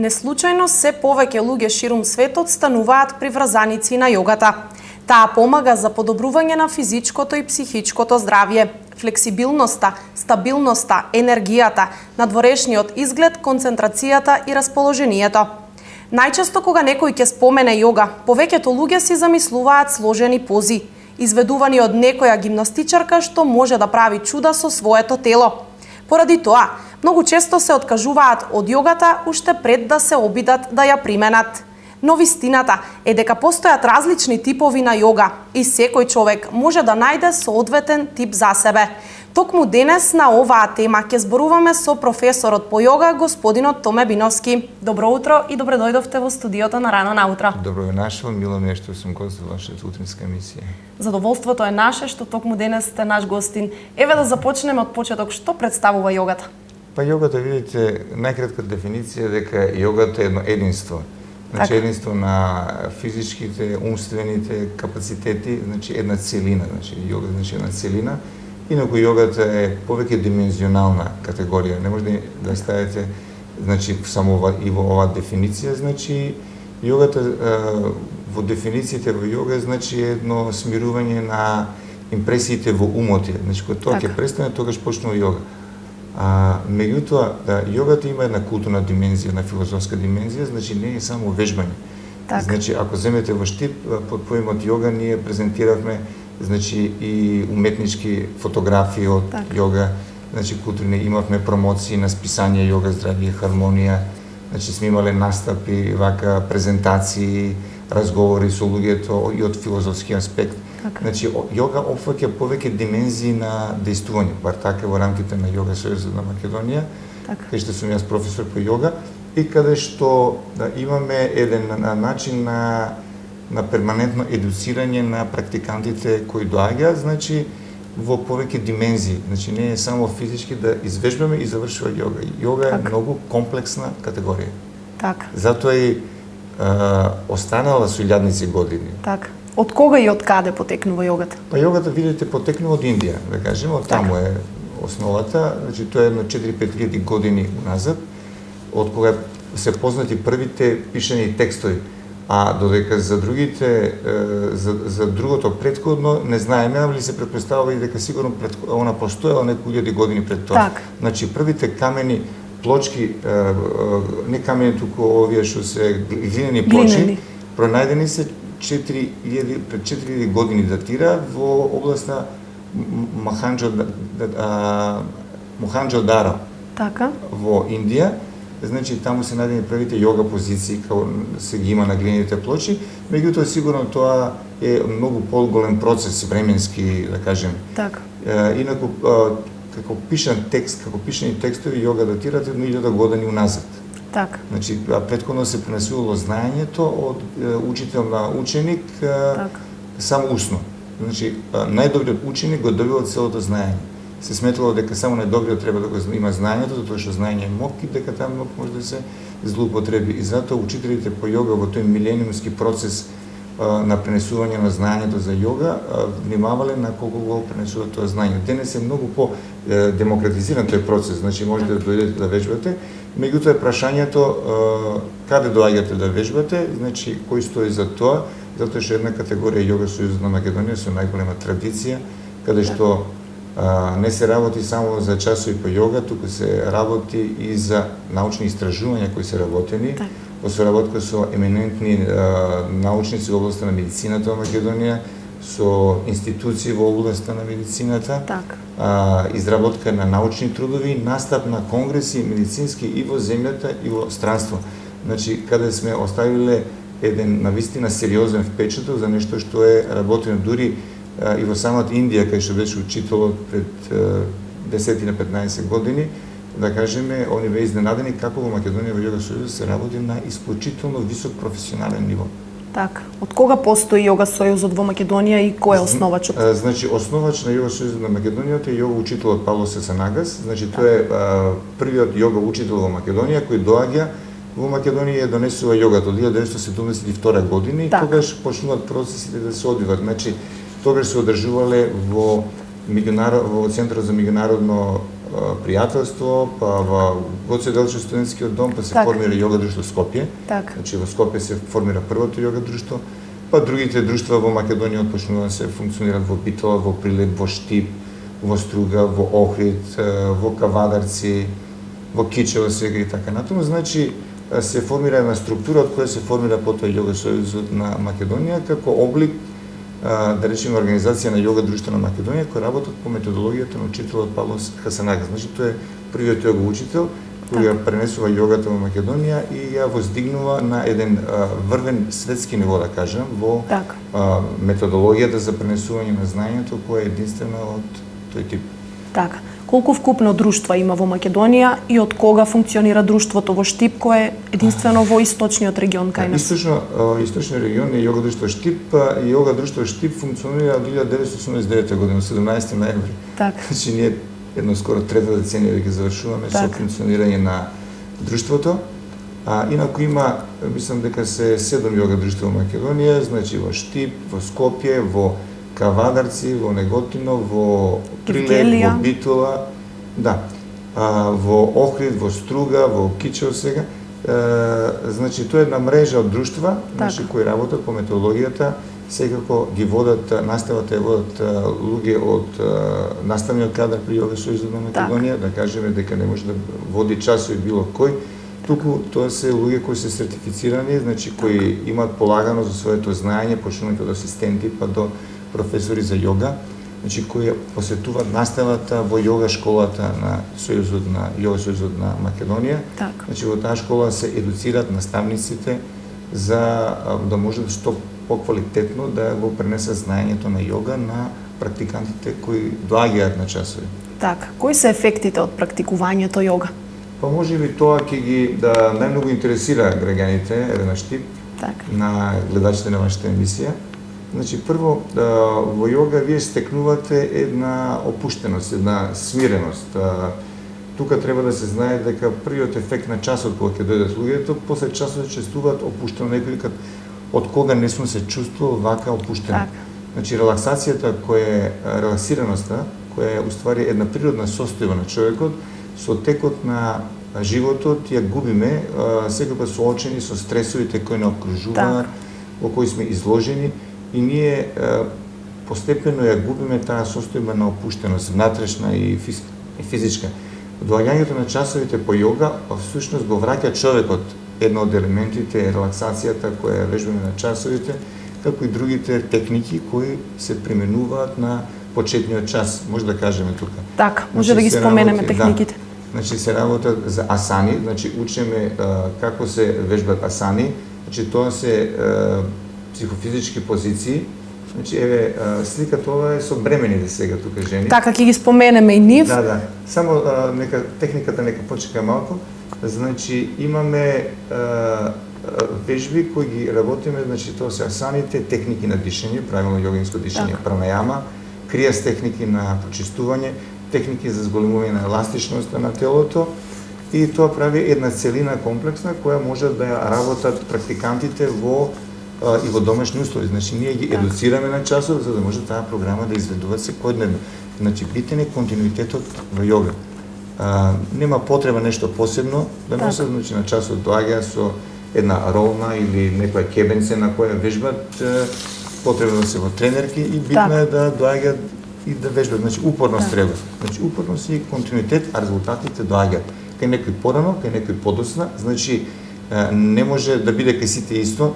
Неслучајно се повеќе луѓе ширум светот стануваат приврзаници на јогата. Таа помага за подобрување на физичкото и психичкото здравје, флексибилноста, стабилноста, енергијата, надворешниот изглед, концентрацијата и расположението. Најчесто кога некој ќе спомене јога, повеќето луѓе си замислуваат сложени пози, изведувани од некоја гимнастичарка што може да прави чуда со своето тело. Поради тоа, многу често се откажуваат од јогата уште пред да се обидат да ја применат. Но вистината е дека постојат различни типови на јога и секој човек може да најде соодветен тип за себе. Токму денес на оваа тема ќе зборуваме со професорот по јога, господинот Томе Биновски. Добро утро и добре дојдовте во студиото на Рано наутро. Добро ве нашол, мило ми е што сум гост во вашата утринска емисија. Задоволството е наше што токму денес сте наш гостин. Еве да започнеме од почеток. Што представува јогата? Па јогата, видите, најкратка дефиниција дека јогата е едно единство. Значи единство на физичките, умствените капацитети, значи една целина, значи јога значи една целина. Инаку јогата е повеќе димензионална категорија. Не може да ставите значи само и во оваа дефиниција, значи јогата во дефинициите во јога значи едно смирување на импресиите во умот. Значи кога тоа ќе престане, тогаш почнува јога. Меѓутоа, јогата има една културна димензија, една филозофска димензија, значи не е само вежбање. Значи ако земете во Штип под поимот јога ние презентиравме значи и уметнички фотографии од јога, значи културни, имавме промоции на списање јога, здравје, хармонија, значи сме имале настапи, вака презентации, разговори со луѓето и од филозофски аспект. Значи јога опфаќа повеќе димензии на дејствување, бар така во рамките на Јога Сојузот на Македонија, кај што сум јас професор по јога и каде што имаме еден начин на перманентно едуцирање на практикантите кои доаѓаат, значи во повеќе димензии. Значи не е само физички да извежбаме и завршува јога. Јога е многу комплексна категорија. Затоа и останала со илјадници години. Од кога и од каде потекнува јогата? Па јогата, видите, потекнува од Индија, да кажеме, од таму е основата. Значи тоа е едно 4-5 години уназад, од кога се познати првите пишани текстови. А додека за другите, за другото претходно не знаеме, али се претпоставува и дека сигурно она постоела неколку илјади години пред тоа. Значи првите камени плочки, не камени туку овие што се глинени плочки, пронајдени се пред 4000 години датира во областа Моханџо-Даро во Индија. Значи таму се најдени првите јога позиции како се ги има на глинените плочи, меѓутоа сигурно тоа е многу поголем процес временски, да кажем. Инаку како пишан текст, како пишани текстови јога датираат 1000 години уназад. Значи претходно се пренесувало знаењето од учител на ученик само усно. Значи најдобриот ученик го добива целото знаење. Се сметало дека само најдобриот треба да го има знаењето, затоа што знаење е мок и дека таа мок може да се злоупотреби. И затоа учителите по јога во тој милениумски процес на пренесување на знаењето за јога внимавале на колку го пренесуваат тоа знаење. Денес е многу по демократизиран тој процес, значи можете да дојдете да вежбате, меѓутоа прашањето каде доаѓате да вежбате, значи кој стои за тоа, затоа што една категорија Јога Сојузот на Македонија со најголема традиција, каде што не се работи само за часови по јога, туку се работи и за научни истражувања кои се работени, во соработка со еминентни научници во областта на медицината во Македонија, со институции во областта на медицината, изработка на научни трудови, настап на конгреси медицински и во земјата и во странство. Значи, каде сме оставиле еден навистина сериозен впечаток за нешто што е работено дури и во самата Индија, кај што беше учителот пред 10-15 години, да кажеме, они беа изненадени како во Македонија во Јога Сојуз се работи на исклучително висок професионален ниво. Од кога постои Јога Сојузот во Македонија и кој е основачот? Значи, основач на Јога Сојузот на Македонија е јога учителот Павло Сесанагас. Значи, тој е првиот јога учител во Македонија кој доаѓа во Македонија и донесува јогата од 1972 година и тогаш почнуваат процесите да се одвиваат. Значи, тогаш се одржувале во Центарот за меѓународно пријателство, па во Гоце Делчев студентскиот дом, па се формира јога друштво Скопје. Значи во Скопје се формира првото јога друштво, па другите друштва во Македонија почнуваат да се функционираат во Битола, во Прилеп, во Штип, во Струга, во Охрид, во Кавадарци, во Кичево сега и така натаму. Значи се формира една структура од која се формира потоа Јога Сојузот на Македонија како облик, да речеме, организација на Јога друштво на Македонија кој работат по методологијата на учителот Павло Хасанагас. Значи тој е првиот јога учител кој ја пренесува јогата во Македонија и ја воздигнува на еден врвен светски ниво, да кажам, во методологијата за пренесување на знаењето која е единствена од тој тип. Така. Колку вкупно друштва има во Македонија и од кога функционира друштвото во Штип, кое е единствено во источниот регион кај нас? Источниот регион е Јога друштво Штип и Јога друштво Штип функционира од 1989 година, 17 ноември. Така. Значи ние едно скоро трета деценија да ги завршуваме со функционирање на друштвото. Инаку има, мислам дека се 7 јога друштва во Македонија, значи во Штип, во Скопје, во Кавадарци, во Неготино, во Прилеп, во Битола, да, во Охрид, во Струга, во Кичево сега. Значи, тоа е една мрежа од друштва, значи, кои работат по методологијата, секако ги водат, наставата ја водат луѓе од наставниот кадар при Јога Сојузот на Македонија, да кажеме дека не може да води часови било кој, туку тоа се луѓе кои се сертифицирани, значи кои имаат полагано за своето знаење, почнувајќи од асистенти па до професори за јога, значи кои посетуваат наставата во јога школата на Сојузот на Јога Сојузот на Македонија. Значи во таа школа се едуцираат наставниците за да можат што поквалитетно да го пренесат знаењето на јога на практикантите кои доаѓаат на часови. Така, кои се ефектите од практикувањето јога? Па можеби тоа ќе ги да најмногу интересира граѓаните на Штип, на гледачите на вашата емисија. Значи, прво, во јога вие стекнувате една опуштеност, една смиреност. Тука треба да се знае дека првиот ефект на часот кога ќе дојдат луѓето, после часот чувствуваат опуштено, некој кад од кога не сум се чувствувал вака опуштено. Значи, релаксацијата која е релаксираноста, која е уствари една природна состојба на човекот, со текот на животот ја губиме, секогаш соочени со стресовите кои не окружуваат, во кои сме изложени, и ние постепено ја губиме таа состојба на опуштеност, внатрешна и физичка. Доаѓањето на часовите по јога всушност го враќа човекот. Едно од елементите е релаксацијата која ја вежбаме на часовите, како и другите техники кои се применуваат на почетниот час, може да кажеме тука. Така, може да ги споменеме техниките. Значи се работа за асани, значи учиме како се вежбат асани, значи тоа се психофизички позиции. Значи, еве, сликата ова е со бремените сега тука жени. Така, ќе ги споменеме и нив. Да. Само нека техниката нека почека малку. Значи, имаме вежби кои ги работиме, значи тоа се асаните, техники на дишење, правилно јогинско дишење, пранајама, кријас техники на почистување, техники за зголемување на еластичноста на телото, и тоа прави една целина комплексна која може да ја работат практикантите и во домашни услови. Значи, ние ги едуцираме на часов, за да може таа програма да изведува секојдневно. Значи, битен е континуитетот во јога. Нема потреба нешто посебно да носат, значи на часот доаѓа со една ролна или некоја кебенце на која вежбат, потребно да се во тренерки и битно е да доаѓаат и да вежбат. Значи, упорност треба. Значи, упорност и континуитет, а резултатите доаѓаат. Кај некој порано, кај некој подоцна, значи не може да биде кај сите исто.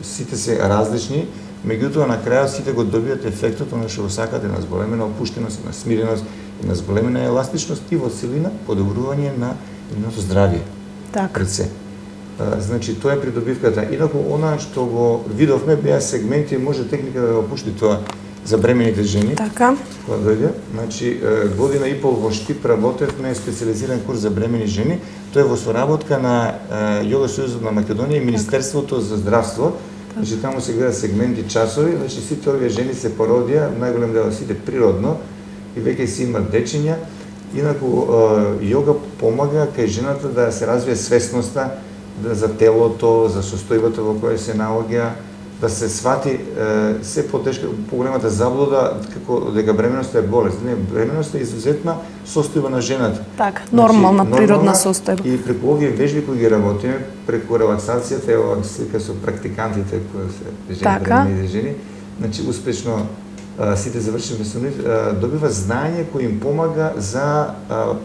Сите се различни, меѓутоа на крајот сите го добијат ефектот она што го сакате, на зголемена опуштеност, на смиреност, и на зголемена еластичност и во целина подобрување на нивното здравје. Пред се. Значи тоа е придобивката. Инаку она што го видовме беа сегменти, може техника да го пушти тоа за бремените жени. Кога дојде, значи година и пол во Штип работевме специализиран курс за бремени жени. Тоа е во соработка на Јога Сојузот на Македонија и Министерството за здравство. Значи таму се гледа сегменти часови, значи сите овие жени се породија, најголем дел сите природно и веќе си имаат дечиња. Инаку јога помага кај жената да се развие свесноста за телото, за состојбата во која се наоѓа, да се свати се потешка, поголемата заблуда како дека бременоста е болест. Не, бременоста е изузетна состојба на жената. Така, нормална природна состојба. И преку овие вежби кои ги работиме, преку релаксацијата, ево слика со практикантите кои се жени, бремените жени, значи успешно сите завршивме со нив, добива знаење кој им помага за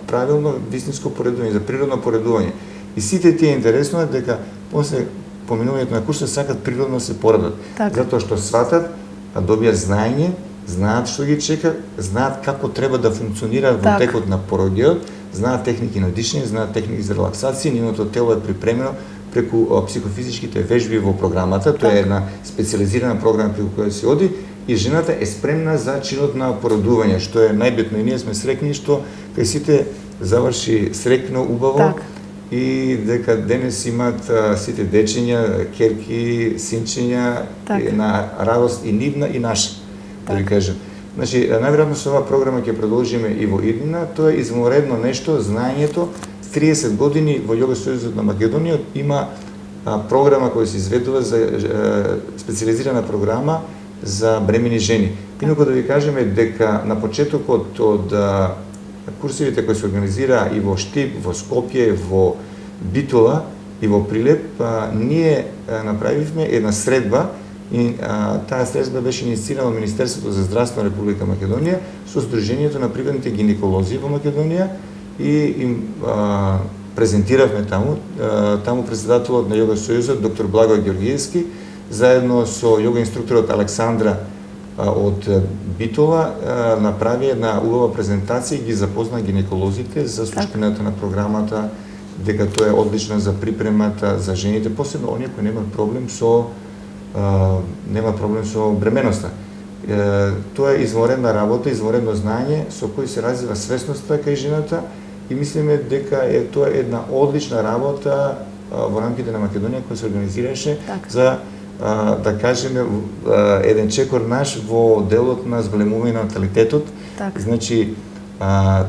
правилно вистинско поредување, за природно поредување. И сите тие интересно е дека после поминувањето на курсот сакат природно се поредат. Затоа што сватат, добијат знаење, знаат што ги чека, знаат како треба да функционираат во текот на пороѓајот, знаат техники на дишење, знаат техники за релаксација, нивното тело е припремено преку психофизичките вежби во програмата, тоа е една специализирана програма преку која се оди, и жената е спремна за чинот на породување, што е најбитно. И ние сме срекни што кај сите заврши срекно, убаво, Так. и дека денес имаат сите дечиња, керки, синчиња, Така. на радост и нивна и наша, да ви Така. кажем. Значи, најверојатно со оваа програма ќе продолжиме и во иднина, тоа е извонредно нешто, знаењето. 30 години во Јога Сојузот на Македонија има програма која се изведува за специализирана програма за бремени жени. Инаку да ви кажеме дека на почетокот од курсивите кои се организира и во Штип, во Скопје, во Битола и во Прилеп, ние направивме една средба и таа средба беше инициирана од Министерството за здравство на Република Македонија со Сдруженијето на приватните гинеколози во Македонија и им презентиравме таму. Таму председателот на Јога Сојузот, доктор Благој Ѓоргиевски, заедно со јога инструкторот Александра од Битола, направи една убава презентација и ги запозна гинеколозите за суштината на програмата, дека тоа е одлично за припремата за жените, посебно оние кои немаат проблем со бременоста. Тоа е извонредна работа, извонредно знаење со кој се развива свесноста кај жената и мислиме дека тоа е една одлична работа во рамките на Македонија која се организираше за да кажеме еден чекор наш во делот на зголемување на наталитетот. Значи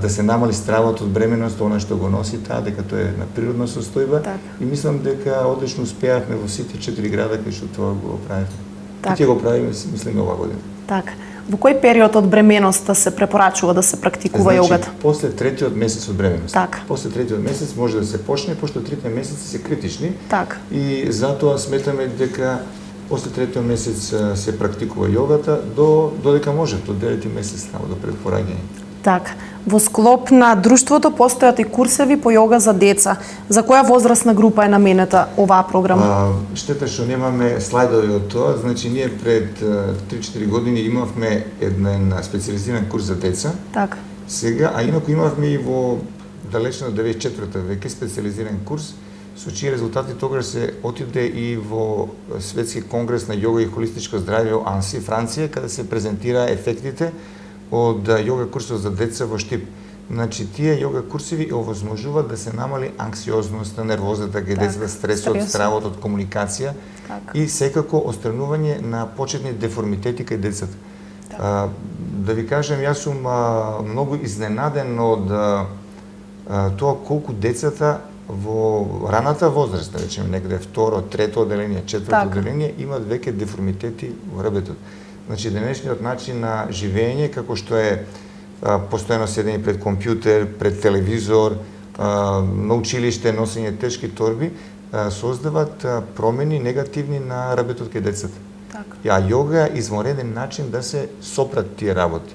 да се намали стравот од бременост, она што го носи таа, дека тоа е една природна состојба и мислам дека одлично успеавме во сите 4 града кај што тоа го правевме. И ќе го правиме, мислиме, оваа година. Така. Во кој период од бременоста се препорачува да се практикува јогата? После третиот месец од бременост. Така. После третиот месец може да се почне, пошто трите месеци се критични. Така. И затоа сметаме дека после третиот месец се практикува јогата додека може, до 9 месец само до предпораѓање. Така. Во склоп на друштвото постојат и курсеви по јога за деца. За која возрастна група е наменета оваа програма? Штета што немаме слайдови од тоа. Значи, ние пред 3-4 години имавме еден специализиран курс за деца. Така. Сега, а инаку имавме и во далечно 94-та веќе специализиран курс, со чии резултати тогаш се отиде и во Светски конгрес на јога и холистичко здравје во Анси, Франција, каде се презентира ефектите од јога курсот за деца во Штип. Значи, тие јога курсиви овозможуваат да се намали анксиозноста, нервозата кај децата, стресот, стравот од комуникација и секако отстранување на почетни деформитети кај децата. Да ви кажем, јас сум многу изненаден од тоа колку децата во раната возраст, да речеме некаде второ, трето оделение, четврто оделение, имаат веќе деформитети во ребетот. Значи, денешниот начин на живење, како што е постојано седење пред компјутер, пред телевизор, на училиште, носење тешки торби, создават промени негативни на работот кај децата. А јога е извонреден начин да се сопрат тие работи.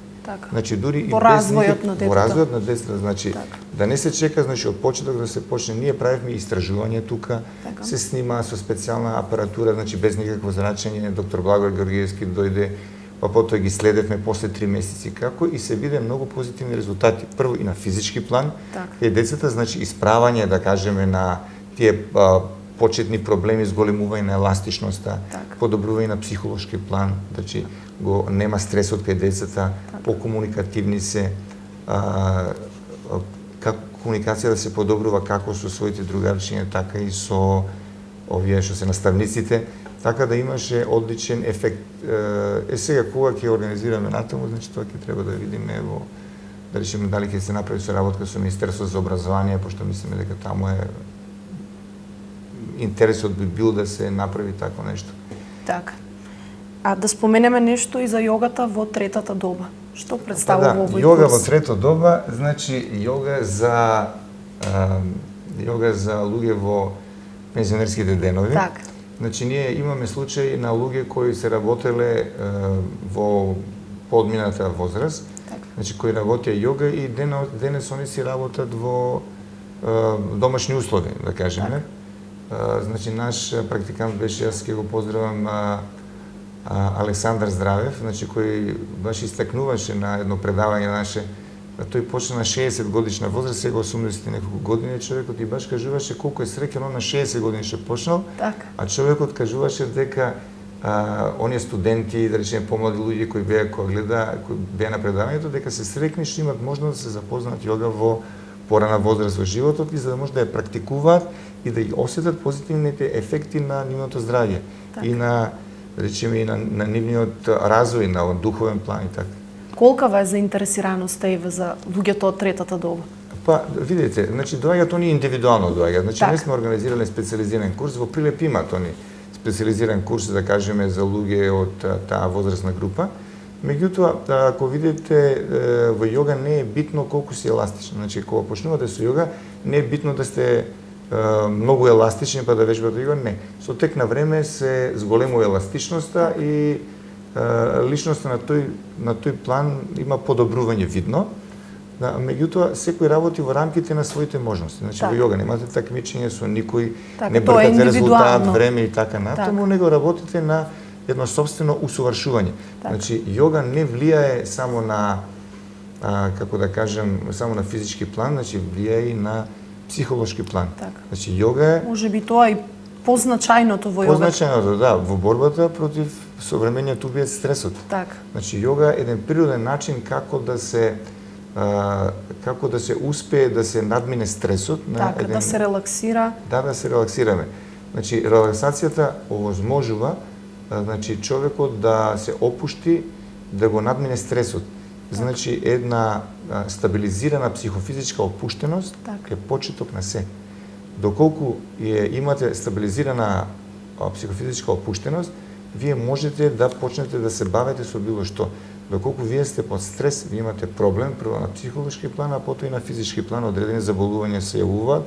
Значи, дури и во развојот на детето. Во развојот на детето, значи, да не се чека, значи, од почеток да се почне. Ние правивме истражување тука, се снима со специјална апаратура, значи, без никакво зрачење. Доктор Благој Ѓоргиевски дојде, па потоа ги следевме после 3 месеци како и се виде многу позитивни резултати. Прво и на физички план, кај децата, значи, исправање, да кажеме, на тие почетни проблеми, зголемување на еластичноста, подобрување на психолошки план, значи, нема стресот кај децата, покомуникативни се, како комуникација да се подобрува како со своите другарчиња, така и со овие што се наставниците, така да имаше одличен ефект. Сега кога ќе организираме натаму, значи тоа ќе треба да видиме во да речеме дали ќе се направи соработка со Министерството за образование, пошто мислиме дека таму е интересот би бил да се направи такво нешто. Така. А да споменеме нешто и за јогата во третата доба. Што представува овој курс? Јога во трета доба, значи јога за луѓе во пензионерските денови. Така. Значи ние имаме случаи на луѓе кои се работеле во подмината возраст, значи кои работеа јога и денес они си работат во домашни услови, да кажеме. Значи наш практикант беше, јас ќе го поздравам, Александар Здравев, значи кој баш истакнуваше на едно предавање наше. Тој почна на 60 годишна возраст, сега 80 неколку години човекот и баш кажуваше колку е среќен, он на 60 години ше почнал, а човекот кажуваше дека оние студенти, да речеме помлади луѓе кои беа на предавањето, дека се срекнеш имат можност да се запознаат јога во порана возраст во животот и за да може да ја практикуваат и да ги осетат позитивните ефекти на нивното здравје и на, да речеме, и на нивниот развој на духовен план и така. Колкава е заинтересираноста еве за луѓето од третата доба? Па, видите, значи доаѓаат они индивидуално доаѓаат. Значи Так. не сме организирале специализиран курс, во Прилеп имаат они специализиран курс, да кажеме, за луѓе од таа возрастна група. Меѓутоа, ако видите, во јога не е битно колку си еластичен. Значи, кога почнувате со јога, не е битно да сте многу еластични па да вежбате јога, не. Со тек на време се зголемува еластичноста и личноста на тој план има подобрување видно. Да, меѓутоа, секој работи во рамките на своите можности. Значи, во јога немате такмичење со никој, не бркате резултат, време и така натаму, него работите на едно собствено усовршување. Значи, јога не влијае само на, како да кажем, само на физички план, значи влијае и на психолошки план. Значи, јога е... Може би тоа и позначајното во јога. Позначајното, да, во борбата против современиот убиец стресот. Значи, јога е еден природен начин како да се успее да се надмине стресот. Да се релаксира. Да се релаксираме. Значи, релаксацијата овозможува значи, човекот да се опушти, да го надмине стресот. Значи, една стабилизирана психофизичка опуштеност е почеток на се. Доколку имате стабилизирана психофизичка опуштеност, вие можете да почнете да се бавите со било што. Доколку вие сте под стрес, вие имате проблем, прво на психолошки план, а потоа и на физички план, одредени заболувања се јавуваат,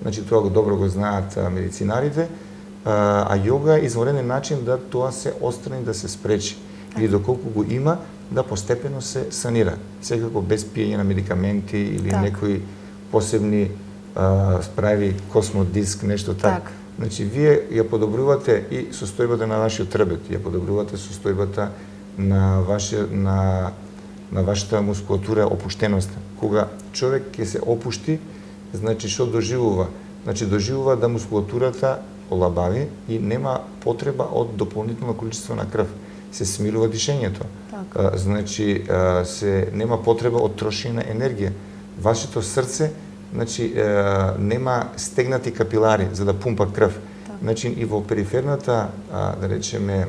значи тоа добро го знаат медицинарите, а јога е извонреден начин да тоа се отстрани, да се спречи. Или доколку го има, да постепено се санира. Секако без пиење на медикаменти или некои посебни справи космодиск, нешто така. Значи, вие ја подобрувате и состојбата на вашиот трбет, ја подобрувате состојбата на вашата мускулатура, опуштеноста. Кога човек ќе се опушти, значи што доживува? Значи доживува да мускулатурата олабави и нема потреба од дополнително количество на крв. Се смирува дишењето. Значи нема потреба од трошење на енергија. Вашето срце значи нема стегнати капилари за да пумпа крв. Значи и во периферната, да речеме,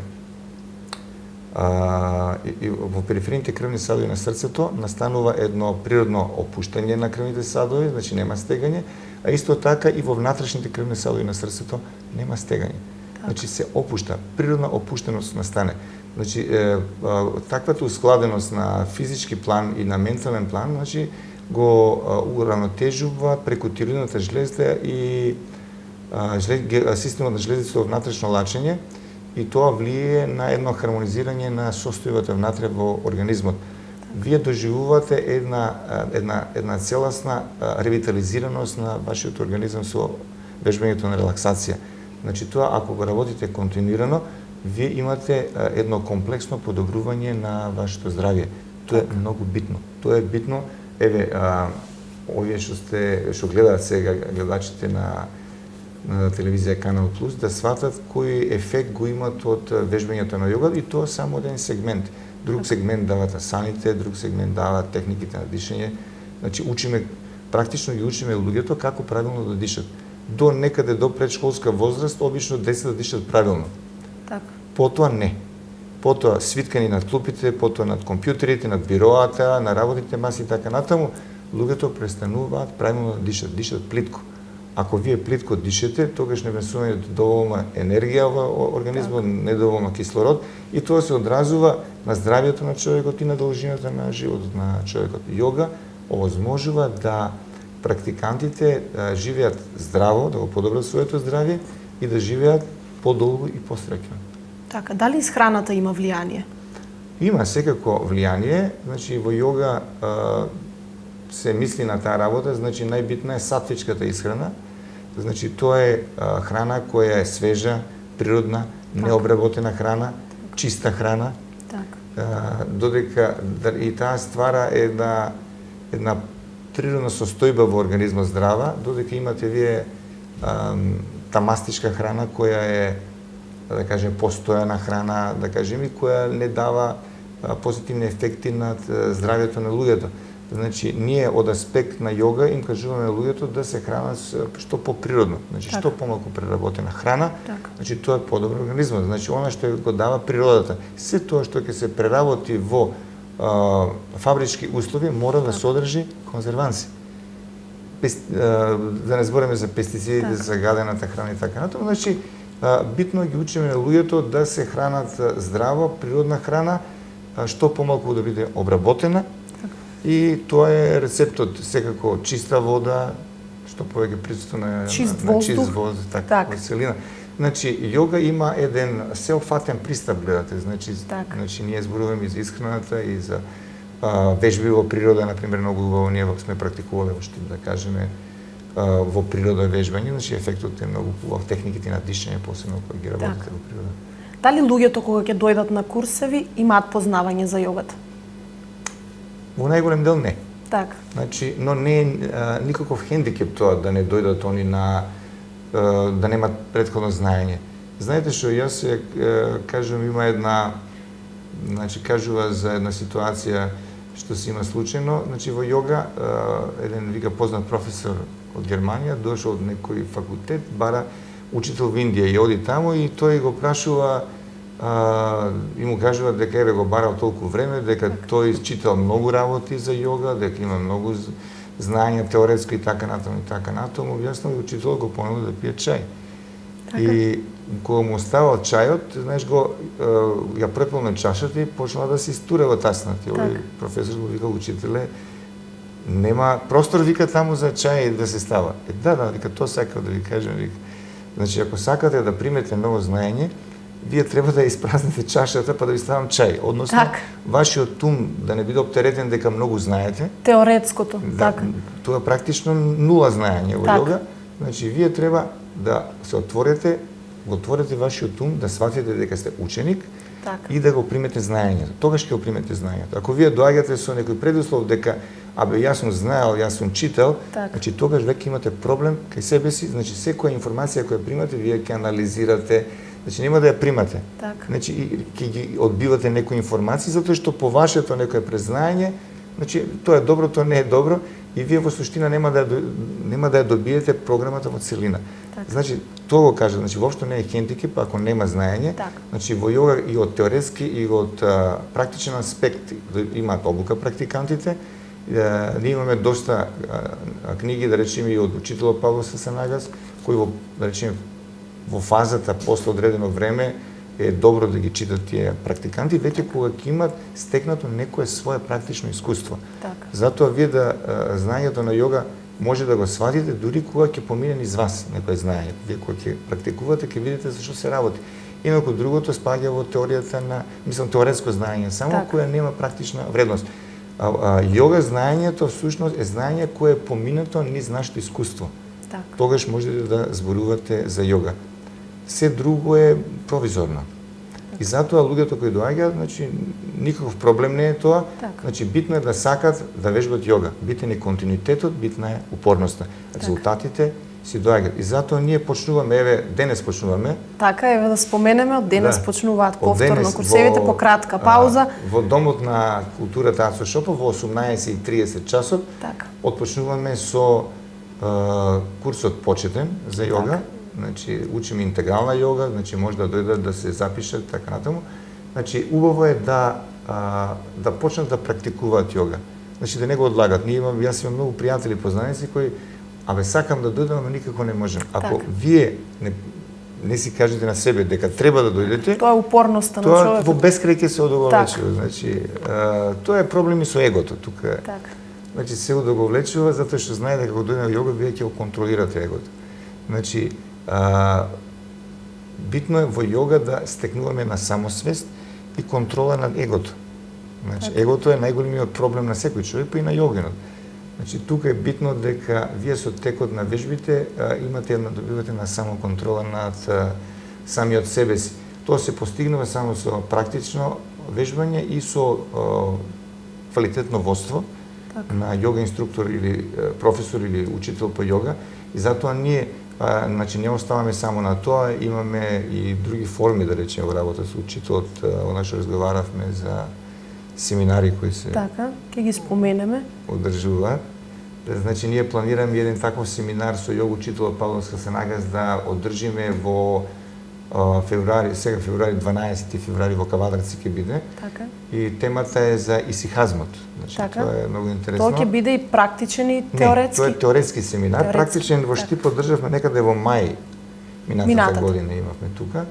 и во периферните крвни садови на срцето настанува едно природно опуштање на крвните садови, значи нема стегање, а исто така и во внатрешните крвни садови на срцето нема стегање. Значи се опушта, природна опуштеност настане. Значи таквата ускладеност на физички план и на ментален план, значи го уравнотежува преку тироидната жлезда и системот на жлездите во внатрешно лачење, и тоа влие на едно хармонизирање на состојбата внатре во организмот. Вие доживувате една целосна ревитализираност на вашиот организам со вежбањето на релаксација. Значи тоа, ако го работите континуирано, вие имате едно комплексно подобрување на вашето здравје. Тоа е многу битно. Тоа е битно, еве, овие што гледаат сега гледачите на телевизија Канал Плюс, да сватат кој ефект го имат од вежбањето на јога, и тоа само еден сегмент. Друг сегмент дават асаните, друг сегмент дават техниките на дишење. Значи практично ги учиме луѓето како правилно да дишат. До некаде до предшколска возраст обично децата дишат правилно. Потоа не. Потоа свиткани над клупите, потоа над компјутерите, над бироата, на работните маси и така натаму, луѓето престануваат правилно да дишат плитко. Ако вие плитко дишете, тогаш не внесуваме доволно енергија во организмот, недоволно кислород, и тоа се одразува на здравјето на човекот и на должината на животот на човекот. Јога овозможува да практикантите живеат здраво, да го подобрат своето здравје и да живеат подолго и посреќно. Така, дали исхраната има влијание? Има секако влијание, значи во јога се мисли на таа работа, значи најбитна е сатвичката исхрана. Значи тоа е храна која е свежа, природна, необработена храна, чиста храна. Додека и таа ствара една природна состојба во организмот здрава, додека имате вие та мастичка храна која е да кажем, постојана храна, да кажем, и која не дава позитивни ефекти над здравјето на луѓето. Значи, ние од аспект на йога им кажуваме луѓето да се хранат што поприродно. Значи, што помалку преработена храна, значи тоа е подобро организмот. Значи, она што го дава природата. Се тоа што ќе се преработи во фабрички услови мора да содржи конзерванси. Да не збориме за пестицидите, за гадената храна и така натаму. Значи, битно ги учиме на луѓето да се хранат здраво, природна храна, што помалку да биде обработена. И тоа е рецептот, секако чиста вода, што повеќе присуство на чист воздух, така, во целина. Значи, йога има еден сеопфатен пристап, гледате, значи ние зборуваме и за исхраната и за вежби во природа, например, многу убаво ние сме практикувале уште, да кажеме, во природа вежбање, значи ефектот е многу убав, техниките на дишење, посебно кога ги работите во природа. Дали луѓето кога ќе дојдат на курсеви имаат познавање за йогата? Во најголем дел не. Така. Значи, но не е никаков хендикеп тоа да не дојдат они на да немат претходно знаење. Знаете што, јас кажувам, има една, значи кажува за една ситуација што се има случајно, значи во йога еден вика познат професор од Германија дошол од некој факултет, бара учител во Индија и оди таму и тој го прашува и му кажува дека еве го барал толку време, дека тој читал многу работи за йога, дека има многу знаење теоретско и така натаму, јасно и учител го понуди да пие чај. И кога му оставал чајот, знаеш го, ја препал на чашата и почнала да се истуре во тасната. Овој професор го викал, учителе, нема простор, вика, таму за чај да се става. Да, вика, тоа сакав да ви кажем, вика. Значи, ако сакате да примете ново знаење, вие треба да испразните чашата па да ви ставам чај. Односно, вашиот ум да не биде оптеретен дека многу знаете. Теоретското, така. Тоа е практично нула знаење во йога. Значи, вие треба да се отворите, го отворите вашиот ум, да сватите дека сте ученик и да го примете знаењето. Тогаш ќе го примете знаењето. Ако вие доаѓате со некој предуслов дека јас сум знаел, јас сум чител, значи тогаш веќе имате проблем кај себе си, значи секоја информација која примате, вие ќе анализирате, значи нема да ја примате. Значи ќе ги одбивате некои информации затоа што по вашето некое презнаење, значи тоа е добро, тоа не е добро и вие во суштина нема да ја добиете програмата во целина. Значи тоа го кажа, значи воопшто не е хендикеп ако нема знаење. Значи во йога и од теоретски и од практичен аспект имаат обука практикантите. Ние имаме доста книги, да речеме, и од учителот Павло Сасанагас, кој во, да речеме, во фазата после одредено време е добро да ги читат тие практиканти, веќе кога ќе имат стекнато некое свое практично искуство. Затоа вие знаењето на йога може да го сватите дури кога ќе помине низ вас некој знаење. Вие кога ќе практикувате ќе видите за што се работи. Инаку другото спаѓа во теоријата на, теоретско знаење, само која нема практична вредност. Йога знаењето всушност е знаење кое е поминато низ нашето искуство. Тогаш можете да зборувате за йога. Се друго е провизорно. И затоа луѓето кои доаѓаат, значи никаков проблем не е тоа. Значи битно е да сакат да вежбат йога. Битен е континуитетот, битна е упорноста. Резултатите си доаѓаат. И затоа ние почнуваме, еве денес почнуваме. Така, еве да споменеме, од денес почнуваат повторно курсевите по кратка пауза. Во Домот на културата Ацо Шопов во 18:30 часот отпочнуваме со курсот почетен за йога. Значи учиме интегрална йога, значи може да дојдат да се запишат така натаму. Значи убаво е да почнат да практикуваат йога. Значи да не го одлагат. Јас имам многу пријатели познаници кои сакам да дојдам, ама никако не можам. Ако вие не си кажете на себе дека треба да дојдете, тоа е упорноста на човекот. Тоа во бескрај ќе се одоговлечува. Значи тоа е проблем и со егото тука. Значи се одоговлечува затоа што знае дека кога дојде на йога вие ќе го контролирате егото. Значи битно е во йога да стекнуваме на самосвест и контрола над егото. Значи егото е најголемиот проблем на секој човек, па и на йогинот. Значи тука е битно дека вие со текот на вежбите добивате на самоконтрола над самиот себе си. Тоа се постигнува само со практично вежбање и со квалитетно водство на йога инструктор или професор или учител по йога. И затоа ние Значи не оставаме само на тоа, имаме и други форми, да речеме, во работа со учителот, она што разговаравме за семинари кои се Така, ќе ги споменеме. одржуваат. Значи ние планираме еден таков семинар со јога учителот Павловска Сенагас да одржиме во февруари, сега февруари 12 февруари во Кавадарци ќе биде. Така. И темата е за исихазмот. Значи Така. тоа е многу интересно. Тоа ќе биде и практичен и теоретски. Не, тоа е теоретски семинар. Теоретски, Практичен во така. Штип одржавме некаде во мај минатата година имавме тука.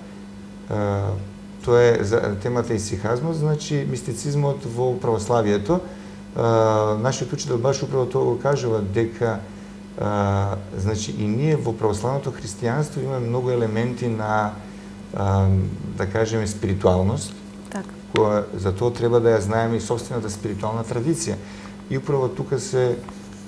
Тоа е за темата исихазмот, значи мистицизмот во православието. Нашиот учител баш управо тоа го кажува дека значи и ние во православното христијанство имаме многу елементи на да кажеме спиритуалност. Така. Која за тоа треба да ја знаеме и собствената спиритуална традиција. И управо тука се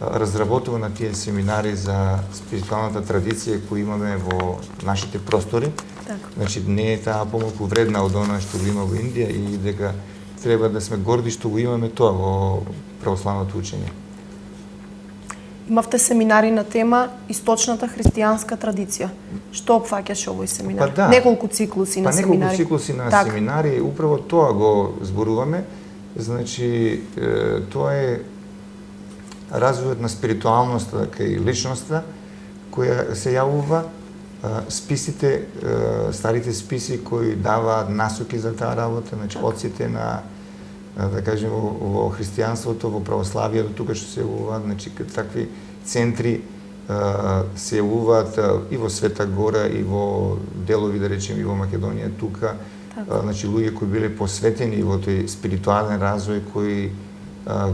разработува на тие семинари за спиритуалната традиција кои имаме во нашите простори. Така. Значи не е таа помалку вредна од она што го има во Индија и дека треба да сме горди што го имаме тоа во православното учење. Имавте семинари на тема Источната христијанска традиција. Што опфаќаше овој семинар? Па да. Неколку циклуси на семинари. Неколку циклуси на така. семинари, управо тоа го зборуваме. Значи тоа е развојот на спиритуалноста кај личноста која се јавува, списите, старите списи кои даваат насоки за таа работа, значи отците на да кажем во христијанството, во православието, тука што се јавуваат, значи такви центри се јавуваат и во Света Гора и во делови, да речеме, и во Македонија тука, значи луѓе кои биле посветени во тој спиритуален развој, кои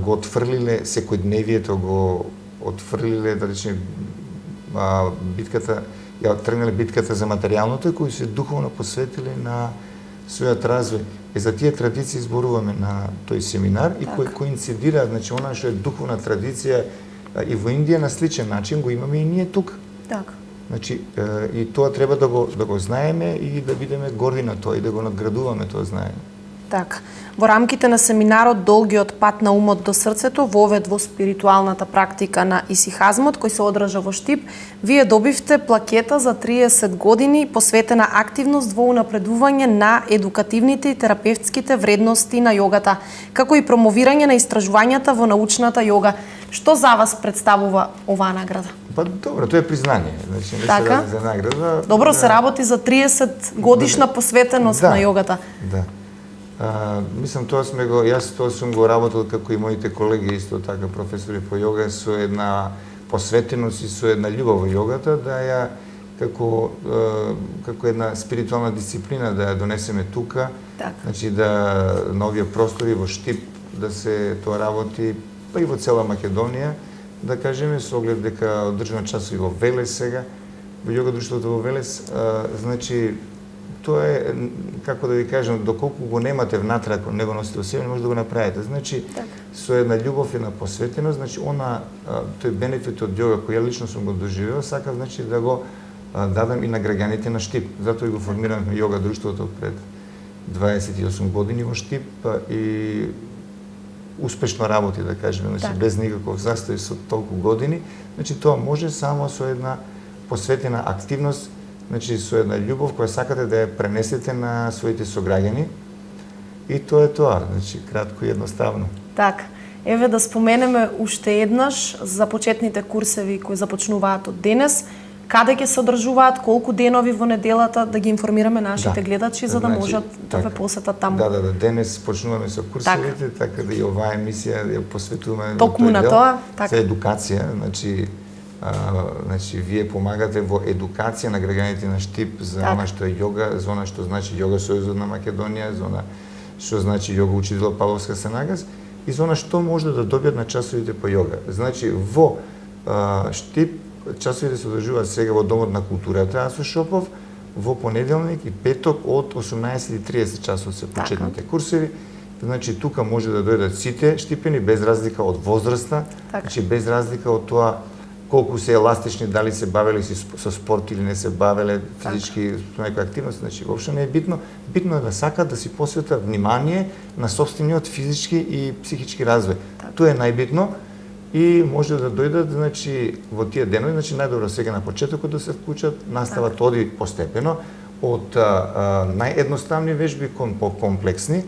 го отфрлиле секојдневието, го отфрлиле, да речеме, битката, ја тргнале битката за материјалното и кои се духовно посветиле на својот развој. И за тие традиции зборуваме на тој семинар и кои коинцидира, значи она што е духовна традиција и во Индија на сличен начин го имаме и ние тука. Така. Значи и тоа треба да го знаеме и да бидеме горди на тоа и да го надградуваме тоа знаење. Така. Во рамките на семинарот Долгиот пат на умот до срцето, вовед во спиритуалната практика на исихазмот, кој се одржа во Штип, вие добивте плакета за 30 години посветена активност во унапредување на едукативните и терапевтските вредности на јогата, како и промовирање на истражувањата во научната јога. Што за вас представува оваа награда? Па добро, тоа е признање, значи не Така? се ради за награда. Добро, се работи за 30 годишна посветеност на јогата. Да. Мислам, јас тоа сум го работил како и моите колеги, исто така професори по јога, со една посветеност и со една љубов во јогата, да ја како една спиритуална дисциплина да ја донесеме тука, така. Значи да на овие простори во Штип да се тоа работи, па и во цела Македонија, да кажеме со оглед дека одржуваме часови во Велес сега, во јога друштвото во Велес, значи тоа е, како да ви кажам, доколку го немате внатре, ако не го носите во себе, не може да го направите. Значи, со една љубов и една посветеност, значи, тој бенефит од јога, кој ја лично сум го доживеал, сакав, значи, да го дадам и на граѓаните на Штип. Затоа и го формиравме јога друштвото пред 28 години во Штип и успешно работи, да кажеме, значи, без никаков застој со толку години. Значи, тоа може само со една посветена активност, значи со една љубов која сакате да ја пренесете на своите сограѓани. И тоа е тоа, значи кратко и едноставно. Така. Еве да споменеме уште еднаш за почетните курсеви кои започнуваат од денес. Каде ќе се одржуваат, колку денови во неделата, да ги информираме нашите гледачи за да можат да ве посетат таму. Да, денес почнуваме со курсевите, така да и оваа емисија ја посветуваме токму на тоа, за едукација, значи вие помагате во едукација на граѓаните на Штип за она што е јога, за она што значи Јога Сојузот на Македонија, за она што значи јога учител Павловска Сенагас и за она што може да добијат на часовите по јога. Значи во Штип часовите се одржуваат сега во Домот на културата Асо Шопов, во понеделник и петок од 18:30 часот се почетните курсеви. Значи тука може да дојдат сите штипени без разлика од возраста, значи без разлика од тоа колку се еластични, дали се бавеле со спорт или не се бавеле физички со некоја активност, значи воопшто не е битно. Битно е да сакат да си посветат внимание на сопствениот физички и психички развој. Тоа е најбитно и може да дојдат, значи, во тие денови, значи најдобро сега на почетокот да се вклучат, настават оди постепено од наједноставни вежби кон покомплексни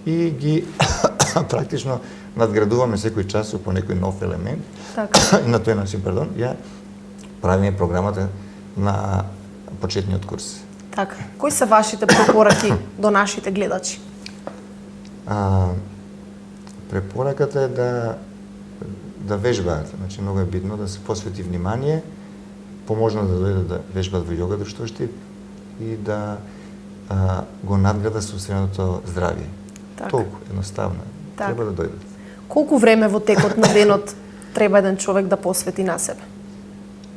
и ги практично надградуваме секој час по некој нов елемент. Така. И на тој начин, ја правиме програмата на почетниот курс. Така. Кои се вашите препораки до нашите гледачи? Препораката е да вежбаат. Значи, многу е битно да се посвети внимание, поможно да дојдат да вежбаат во јога друштвоштип и да го надградат собственото здравје. Така. Толку едноставно. Така. Треба да дојдат. Колку време во текот на денот треба еден човек да посвети на себе?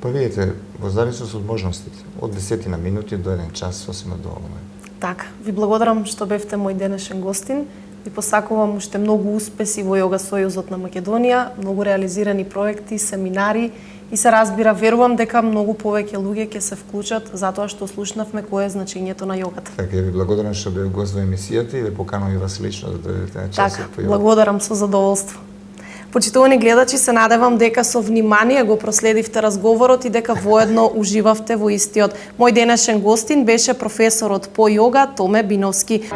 Па видите, во зависност од можностите, од 10 минути до 1 час сосема доволно е. Така, ви благодарам што бевте мој денешен гостин. Ви посакувам уште многу успеси во Јога Сојузот на Македонија, многу реализирани проекти, семинари и се разбира, верувам дека многу повеќе луѓе ќе се вклучат затоа што слушнавме кое е значењето на јогата. Така, ви благодарам што бев гост во емисијата и ве поканувам и вас лично да дојдете на часот Така, по јога. благодарам со задоволство. Почитувани гледачи, се надевам дека со внимание го проследивте разговорот и дека воедно уживавте во истиот. Мој денешен гостин беше професорот по јога Томе Биновски.